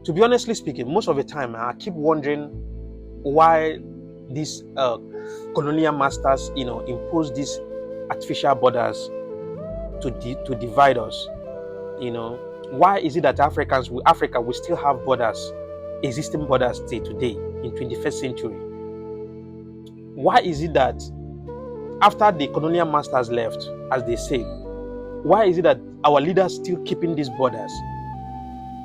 To be honestly speaking, most of the time I keep wondering why these colonial masters, impose these artificial borders to divide us. Why is it that Africa will still have borders, existing borders till today in 21st century? Why is it that after the colonial masters left, as they say, why is it that our leaders still keeping these borders,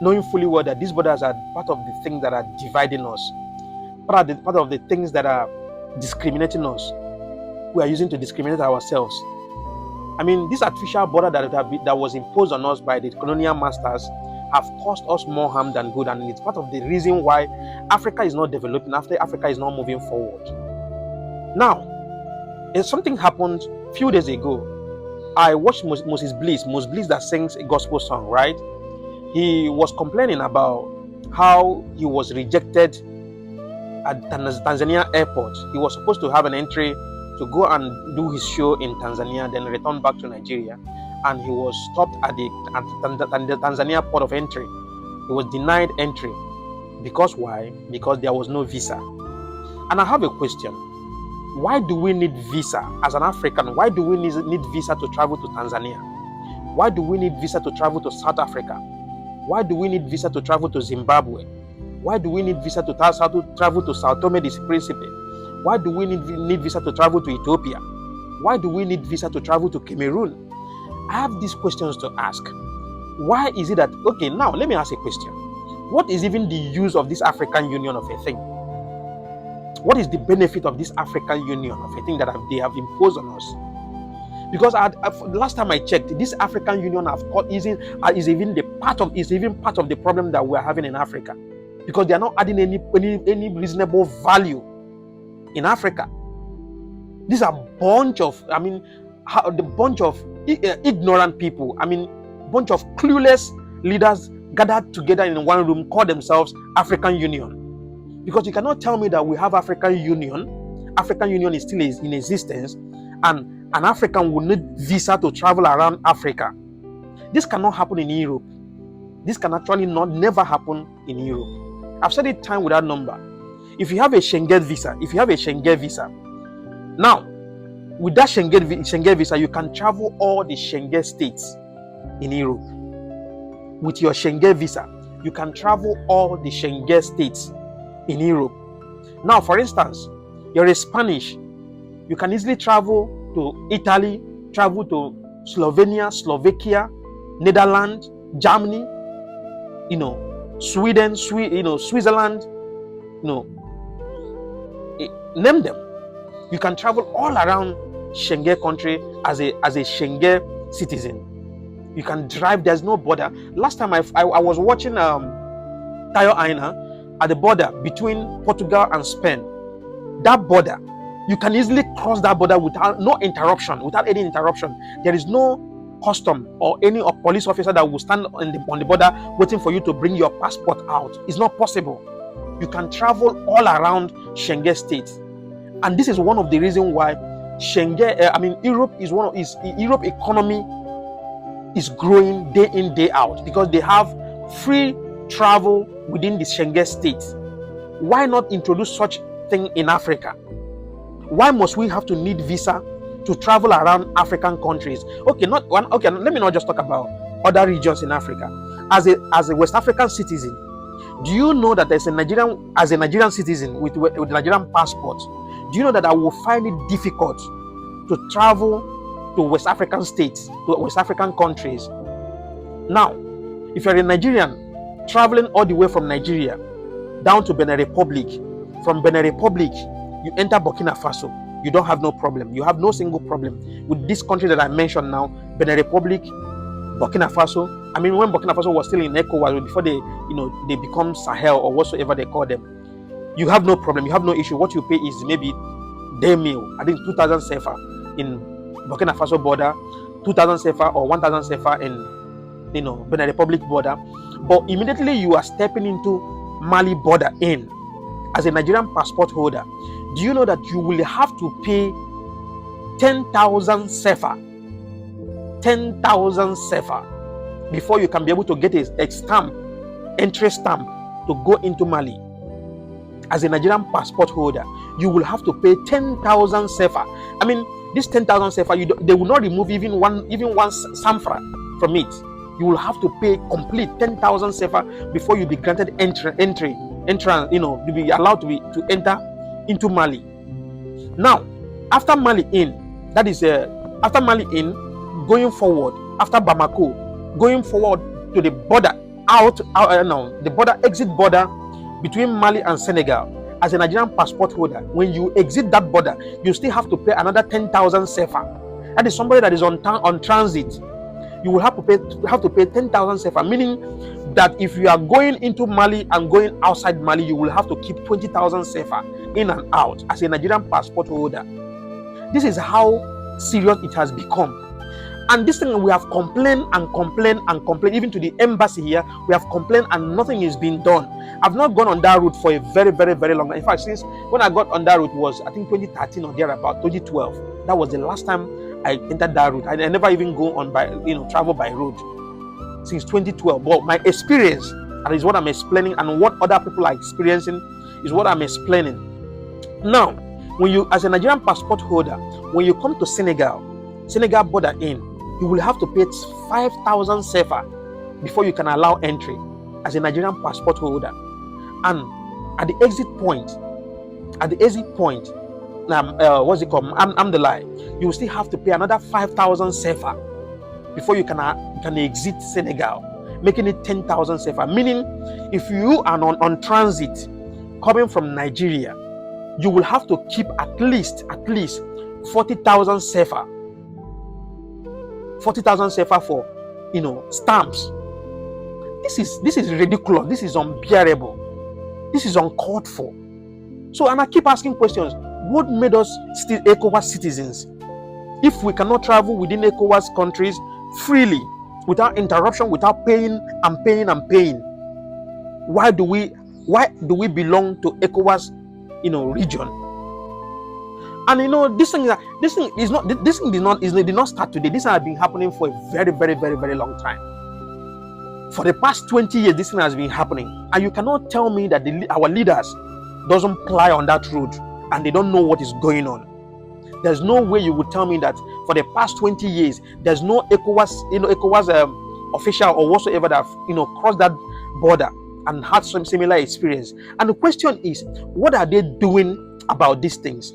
knowing fully well that these borders are part of the things that are dividing us, part of the things that are discriminating us, we are using to discriminate ourselves? I mean, this artificial border that was imposed on us by the colonial masters have caused us more harm than good, and it's part of the reason why Africa is not developing, Africa is not moving forward. Now, something happened a few days ago. I watched Moses Bliss that sings a gospel song, right? He was complaining about how he was rejected at Tanzania airport. He was supposed to have an entry to go and do his show in Tanzania, then return back to Nigeria, and he was stopped at the Tanzania port of entry. He was denied entry. Because why? Because there was no visa. And I have a question. Why do we need visa as an African? Why do we need visa to travel to Tanzania? Why do we need visa to travel to South Africa? Why do we need visa to travel to Zimbabwe? Why do we need visa to travel to Sao Tome and Principe? Why do we need visa to travel to Ethiopia? Why do we need visa to travel to Cameroon? I have these questions to ask. Why is it that, okay, now let me ask a question. What is even the use of this African Union of a thing? What is the benefit of this African Union of a thing that they have imposed on us? Because last time I checked, this African Union is even part of the problem that we are having in Africa, because they are not adding any reasonable value in Africa. These are bunch of ignorant people. Bunch of clueless leaders gathered together in one room, call themselves African Union. Because you cannot tell me that we have African Union. African Union is still in existence, and an African will need visa to travel around Africa. This cannot happen in Europe. This can actually never happen in Europe. I've said it time without number. If you have a Schengen visa, now with that Schengen visa, you can travel all the Schengen states in Europe. With your Schengen visa, you can travel all the Schengen states in Europe. Now, for instance, you're a Spanish, you can easily travel to Italy, travel to Slovenia, Slovakia, Netherlands, Germany, Sweden, Switzerland, name them. You can travel all around Schengen country as a Schengen citizen. You can drive, there's no border. Last time I was watching Tayo Aina at the border between Portugal and Spain. That border, you can easily cross that border without any interruption. There is no custom or any police officer that will stand on the border waiting for you to bring your passport out. It's not possible. You can travel all around Schengen states, and this is one of the reasons why Europe economy is growing day in, day out, because they have free travel within the Schengen states. Why not introduce such thing in Africa? Why must we have to need visa to travel around African countries? Let me not just talk about other regions in Africa. As a West African citizen, do you know that as a Nigerian citizen with Nigerian passport, do you know that I will find it difficult to travel to West African states, to West African countries? Now, if you're a Nigerian traveling all the way from Nigeria down to Benin Republic, from Benin Republic, you enter Burkina Faso, you don't have no problem. You have no single problem with this country that I mentioned now, Benin Republic, Burkina Faso. When Burkina Faso was still in ECOWAS, before they become Sahel or whatsoever they call them, you have no problem, you have no issue. What you pay is maybe day meal, I think 2,000 CFA in Burkina Faso border, 2,000 CFA or 1,000 CFA in Benin Republic border. But immediately you are stepping into Mali border in as a Nigerian passport holder, do you know that you will have to pay 10,000 CFA? 10,000 CFA before you can be able to get a stamp, entry stamp to go into Mali as a Nigerian passport holder, you will have to pay 10,000 sefa. I mean, this 10,000 sefa, they will not remove even one samfra from it. You will have to pay complete 10,000 sefa before you be granted entrance. To be allowed to enter into Mali. Now, after Mali in, that is after Mali in, going forward after Bamako, going forward to the border the border exit border between Mali and Senegal. As a Nigerian passport holder, when you exit that border, you still have to pay another 10,000 sefa. That is somebody that is on transit. You will have to pay 10,000 sefa, meaning that if you are going into Mali and going outside Mali, you will have to keep 20,000 sefa in and out as a Nigerian passport holder. This is how serious it has become. And this thing, we have complained and complained and complained, even to the embassy here. We have complained and nothing is being done. I've not gone on that route for a very, very, very long time. In fact, since when I got on that route was, I think, 2013 or thereabout, 2012. That was the last time I entered that route. I never even go on travel by road since 2012. But my experience, and is what I'm explaining, and what other people are experiencing is what I'm explaining. Now, when you, as a Nigerian passport holder, when you come to Senegal border in, you will have to pay 5,000 sefa before you can allow entry as a Nigerian passport holder. And at the exit point, what's it called? Amdalai, you will still have to pay another 5,000 sefa before you can exit Senegal, making it 10,000 sefa. Meaning, if you are on transit coming from Nigeria, you will have to keep at least 40,000 sefa. 40,000 sefa for stamps. This is ridiculous. This is unbearable. This is uncalled for. So, and I keep asking questions. What made us still ECOWAS citizens? If we cannot travel within ECOWAS countries freely, without interruption, without paying and paying and paying, why do we belong to ECOWAS region? And this thing did not start today. This has been happening for a very, very, very, very long time. For the past 20 years, this thing has been happening. And you cannot tell me that our leaders doesn't ply on that road and they don't know what is going on. There's no way you would tell me that for the past 20 years, there's no ECOWAS official or whatsoever that crossed that border and had some similar experience. And the question is, what are they doing about these things?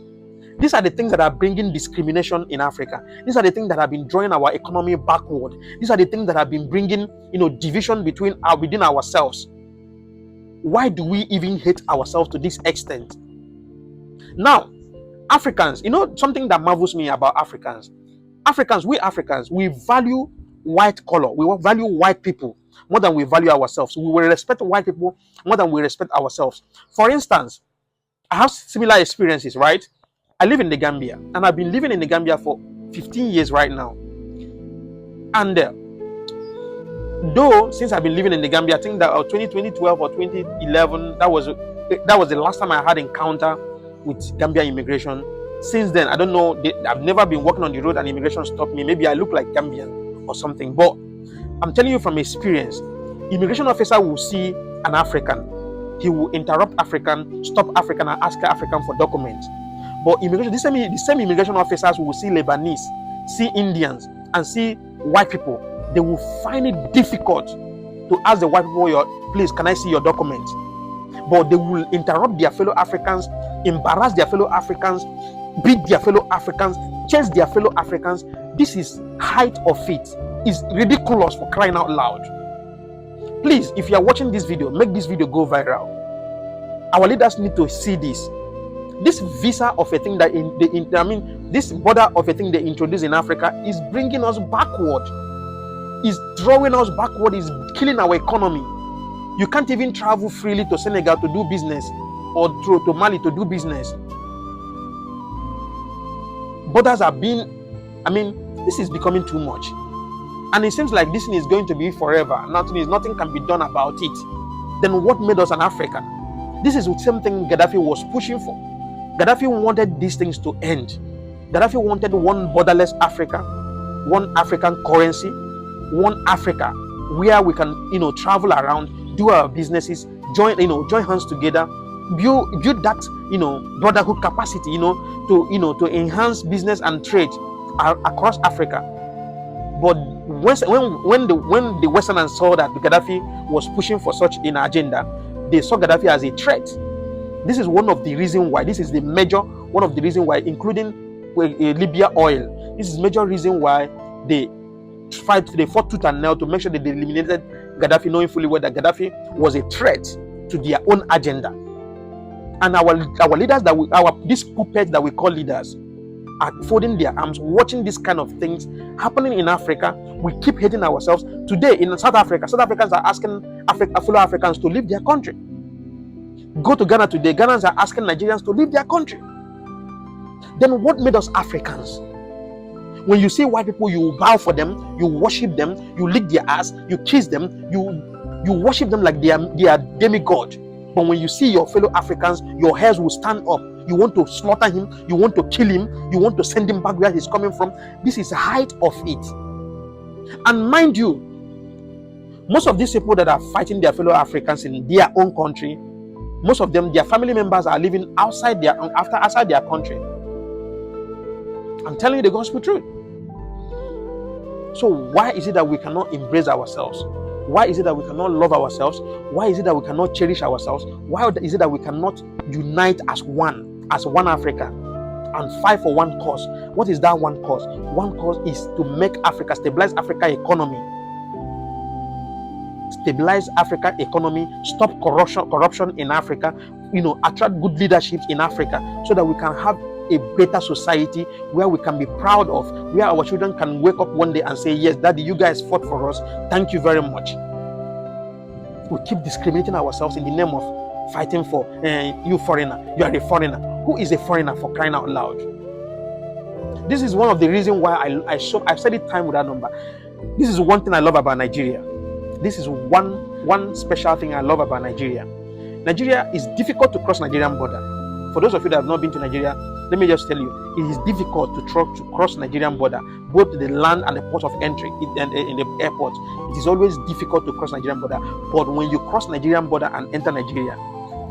These are the things that are bringing discrimination in Africa. These are the things that have been drawing our economy backward. These are the things that have been bringing, division within ourselves. Why do we even hate ourselves to this extent? Now, Africans, something that marvels me about Africans, we value white color. We value white people more than we value ourselves. We will respect white people more than we respect ourselves. For instance, I have similar experiences, right? I live in the Gambia, and I've been living in the Gambia for 15 years right now. And though since I've been living in the Gambia, I think that 2012 or 2011, that was the last time I had encounter with Gambia immigration. Since then, I don't know. I've never been walking on the road and immigration stopped me. Maybe I look like Gambian or something. But I'm telling you from experience, immigration officer will see an African, he will interrupt African, stop African, and ask African for documents. But the same immigration officers will see Lebanese, see Indians, and see white people. They will find it difficult to ask the white people, please, can I see your documents? But they will interrupt their fellow Africans, embarrass their fellow Africans, beat their fellow Africans, chase their fellow Africans. This is height of it. It's ridiculous, for crying out loud. Please, if you are watching this video, make this video go viral. Our leaders need to see this. This visa of a thing this border of a thing they introduced in Africa is bringing us backward. Is drawing us backward, is killing our economy. You can't even travel freely to Senegal to do business or to Mali to do business. Borders are this is becoming too much. And it seems like this thing is going to be forever. Nothing can be done about it. Then what made us an African? This is the same thing Gaddafi was pushing for. Gaddafi wanted these things to end. Gaddafi wanted one borderless Africa, one African currency, one Africa where we can, travel around, do our businesses, join hands together, build that brotherhood capacity, to enhance business and trade across Africa. But when the Westerners saw that Gaddafi was pushing for such an agenda, they saw Gaddafi as a threat. This is one of the reasons why. This is the major one of the reasons why, including Libya oil. This is major reason why they fought tooth and nail to make sure that they eliminated Gaddafi, knowing fully well that Gaddafi was a threat to their own agenda. And our leaders these puppets that we call leaders are folding their arms, watching these kind of things happening in Africa. We keep hating ourselves. Today in South Africans are asking fellow Africans to leave their country. Go to Ghana today, Ghanaians are asking Nigerians to leave their country. Then what made us Africans? When you see white people, you bow for them, you worship them, you lick their ass, you kiss them, you worship them like they are demigod. But when you see your fellow Africans, your hairs will stand up. You want to slaughter him, you want to kill him, you want to send him back where he's coming from. This is the height of it. And mind you, most of these people that are fighting their fellow Africans in their own country, most of them, their family members are living outside their country. I'm telling you the gospel truth. So why is it that we cannot embrace ourselves? Why is it that we cannot love ourselves? Why is it that we cannot cherish ourselves? Why is it that we cannot unite as one Africa and fight for one cause? What is that one cause? One cause is to make Africa, stabilize Africa economy. Stabilize Africa economy, stop corruption in Africa, attract good leadership in Africa, so that we can have a better society where we can be proud of, where our children can wake up one day and say, yes, Daddy, you guys fought for us. Thank you very much. We keep discriminating ourselves in the name of fighting for you foreigner. You are a foreigner. Who is a foreigner, for crying out loud? This is one of the reasons why I've said it time without number. This is one thing I love about Nigeria. This is one special thing I love about Nigeria. Nigeria is difficult to cross Nigerian border. For those of you that have not been to Nigeria, let me just tell you, it is difficult to cross Nigerian border, both the land and the port of entry and in the airport. It is always difficult to cross Nigerian border. But when you cross Nigerian border and enter Nigeria,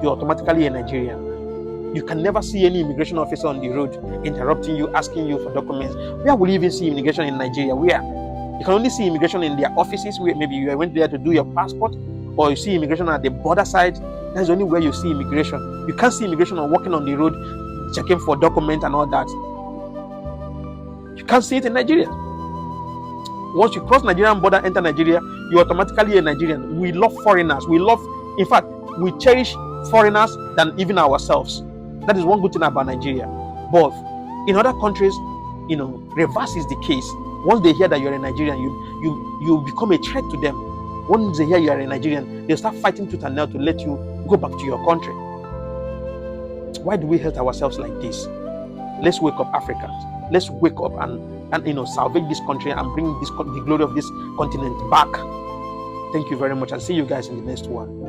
you're automatically a Nigerian. You can never see any immigration officer on the road interrupting you, asking you for documents. Where will you even see immigration in Nigeria? Where? You can only see immigration in their offices, where maybe you went there to do your passport, or you see immigration at the border side. That's the only way you see immigration. You can't see immigration or walking on the road, checking for documents and all that. You can't see it in Nigeria. Once you cross Nigerian border, enter Nigeria, you're automatically a Nigerian. We love foreigners. In fact, we cherish foreigners than even ourselves. That is one good thing about Nigeria. But in other countries, reverse is the case. Once they hear that you're a Nigerian, you become a threat to them. Once they hear you are a Nigerian, they start fighting tooth and nail to let you go back to your country. Why do we hate ourselves like this? Let's wake up, Africans. Let's wake up and salvage this country and bring the glory of this continent back. Thank you very much, and see you guys in the next one.